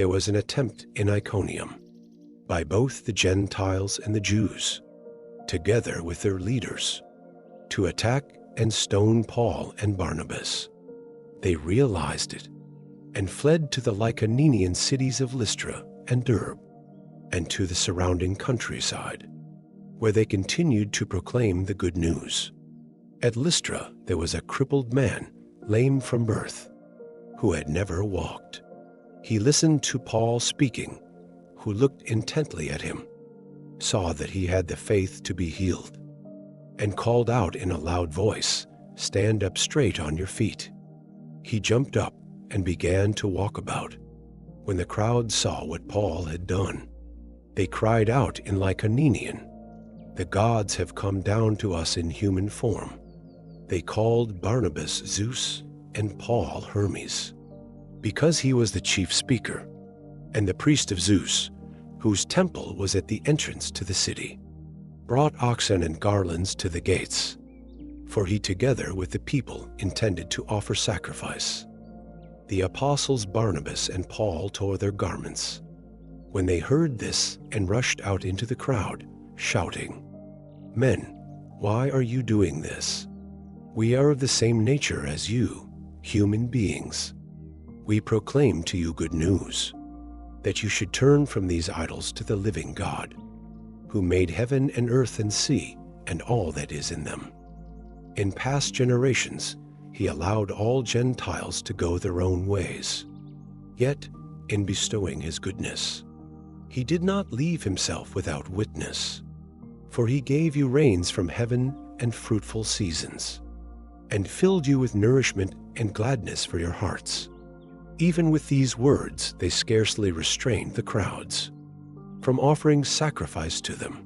there was an attempt in Iconium by both the Gentiles and the Jews, together with their leaders, to attack and stone Paul and Barnabas. They realized it and fled to the Lycaonian cities of Lystra and Derbe and to the surrounding countryside, where they continued to proclaim the good news. At Lystra there was a crippled man, lame from birth, who had never walked. He listened to Paul speaking, who looked intently at him, saw that he had the faith to be healed, and called out in a loud voice, "Stand up straight on your feet." He jumped up and began to walk about. When the crowd saw what Paul had done, they cried out in Lycaonian, "The gods have come down to us in human form." They called Barnabas Zeus and Paul Hermes, because he was the chief speaker, and the priest of Zeus, whose temple was at the entrance to the city, brought oxen and garlands to the gates, for he together with the people intended to offer sacrifice. The apostles Barnabas and Paul tore their garments when they heard this and rushed out into the crowd, shouting, "Men, why are you doing this? We are of the same nature as you, human beings. We proclaim to you good news, that you should turn from these idols to the living God, who made heaven and earth and sea and all that is in them. In past generations, he allowed all Gentiles to go their own ways. Yet, in bestowing his goodness, he did not leave himself without witness. For he gave you rains from heaven and fruitful seasons, and filled you with nourishment and gladness for your hearts." Even with these words, they scarcely restrained the crowds from offering sacrifice to them.